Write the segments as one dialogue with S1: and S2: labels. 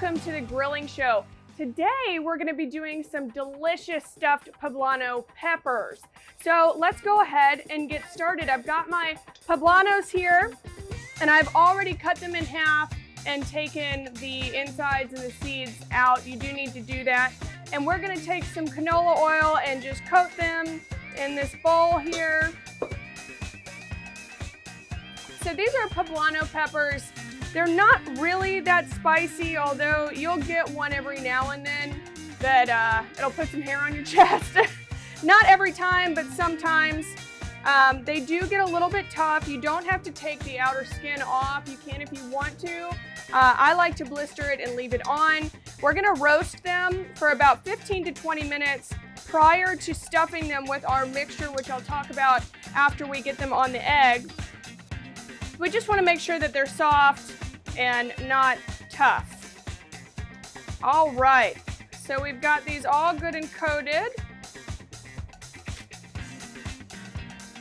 S1: welcome to the grilling show. Today we're going to be doing some delicious stuffed poblano peppers. So let's go ahead and get started. I've got my poblanos here and I've already cut them in half and taken the insides and the seeds out. You do need to do that. And we're going to take some canola oil and just coat them in this bowl here. So these are poblano peppers. They're not really that spicy, although you'll get one every now and then that it'll put some hair on your chest. Not every time, but sometimes. They do get a little bit tough. You don't have to take the outer skin off. You can if you want to. I like to blister it and leave it on. We're gonna roast them for about 15 to 20 minutes prior to stuffing them with our mixture, which I'll talk about after we get them on the egg. We just want to make sure that they're soft and not tough. All right, so we've got these all good and coated.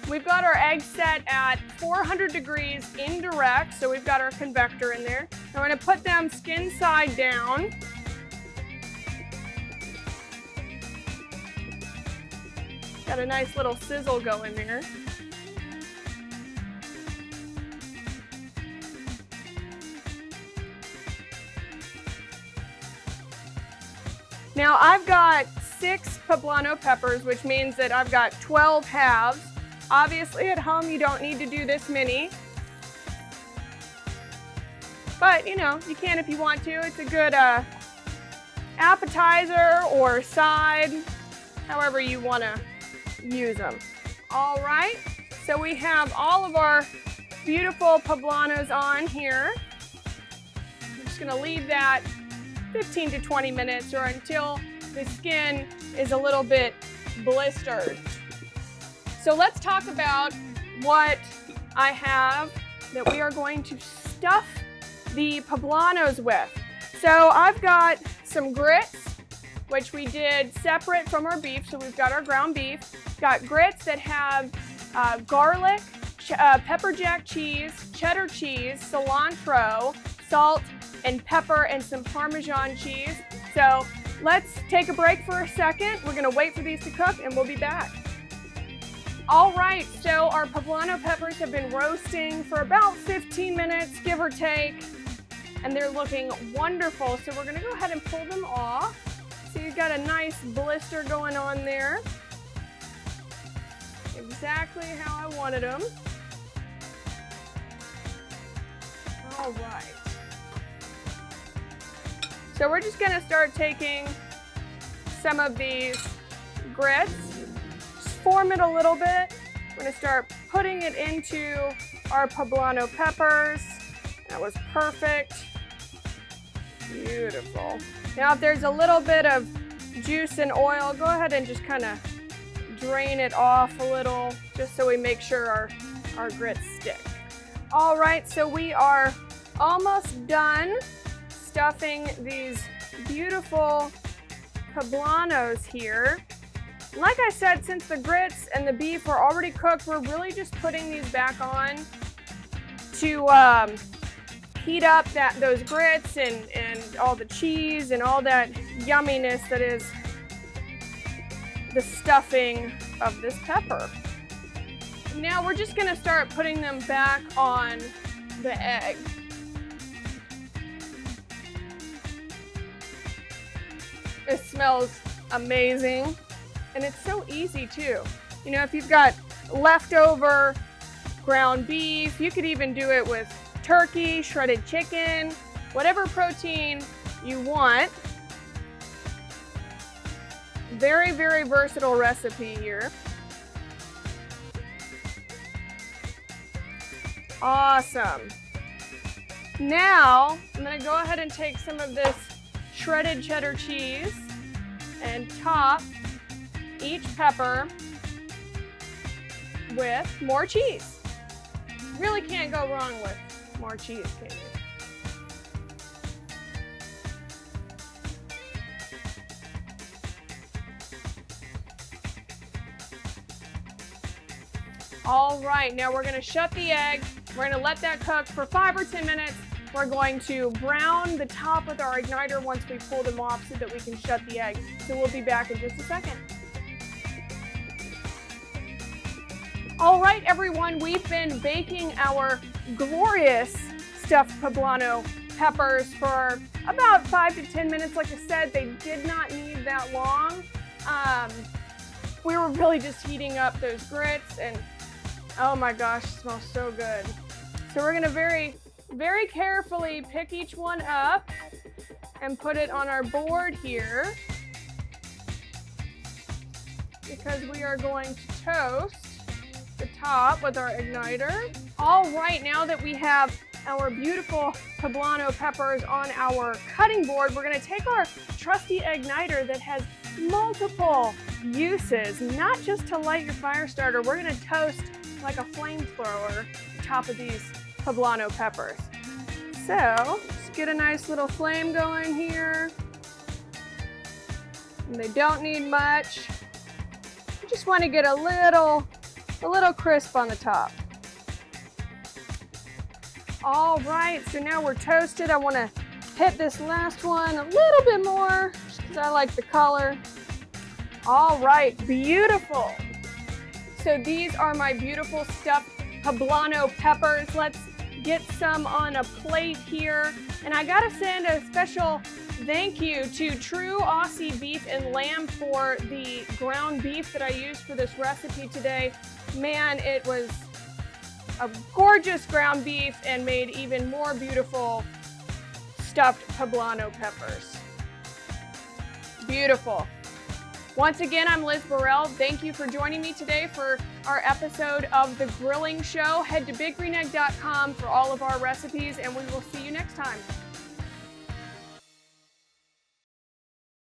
S1: We've got our egg set at 400 degrees indirect, so we've got our convector in there. And we're going to put them skin side down. Got a nice little sizzle going there. Now I've got 6 poblano peppers, which means that I've got 12 halves. Obviously at home you don't need to do this many. But you know, you can if you want to. It's a good appetizer or side, however you want to use them. All right, so we have all of our beautiful poblanos on here. I'm just gonna leave that 15 to 20 minutes or until the skin is a little bit blistered. So let's talk about what I have that we are going to stuff the poblanos with. So I've got some grits, which we did separate from our beef. So we've got our ground beef. Got grits that have garlic, pepper jack cheese, cheddar cheese, cilantro, salt, and pepper, and some Parmesan cheese. So let's take a break for a second. We're gonna wait for these to cook and we'll be back. All right, so our poblano peppers have been roasting for about 15 minutes, give or take, and they're looking wonderful. So we're gonna go ahead and pull them off. So you've got a nice blister going on there. Exactly how I wanted them. All right. So we're just gonna start taking some of these grits, just form it a little bit. We're gonna start putting it into our poblano peppers. That was perfect. Beautiful. Now if there's a little bit of juice and oil, go ahead and just kind of drain it off a little, just so we make sure our grits stick. All right, so we are almost done stuffing these beautiful poblanos here. Like I said, since the grits and the beef are already cooked, we're really just putting these back on to heat up those grits and all the cheese and all that yumminess that is the stuffing of this pepper. Now we're just gonna start putting them back on the egg. It smells amazing, and it's so easy too. You know, if you've got leftover ground beef, you could even do it with turkey, shredded chicken, whatever protein you want. Very, very versatile recipe here. Awesome. Now, I'm gonna go ahead and take some of this shredded cheddar cheese and top each pepper with more cheese. Really can't go wrong with more cheese, can you? All right, now we're gonna shut the egg. We're gonna let that cook for 5 or 10 minutes, we're going to brown the top with our igniter once we pull them off so that we can shut the egg. So we'll be back in just a second. All right, everyone, we've been baking our glorious stuffed poblano peppers for about 5 to 10 minutes. Like I said, they did not need that long. We were really just heating up those grits, and oh my gosh, it smells so good. So we're gonna very carefully pick each one up and put it on our board here because we are going to toast the top with our igniter. All right, now that we have our beautiful poblano peppers on our cutting board, we're gonna take our trusty igniter that has multiple uses, not just to light your fire starter. We're gonna toast like a flamethrower the top of these poblano peppers. So just get a nice little flame going here. And they don't need much. You just want to get a little crisp on the top. All right, so now we're toasted. I want to hit this last one a little bit more just because I like the color. All right, beautiful. So these are my beautiful stuffed poblano peppers. Let's get some on a plate here. And I gotta send a special thank you to True Aussie Beef and Lamb for the ground beef that I used for this recipe today. Man, it was a gorgeous ground beef and made even more beautiful stuffed poblano peppers. Beautiful. Once again, I'm Liz Burrell. Thank you for joining me today for our episode of The Grilling Show. Head to biggreenegg.com for all of our recipes, and we will see you next time.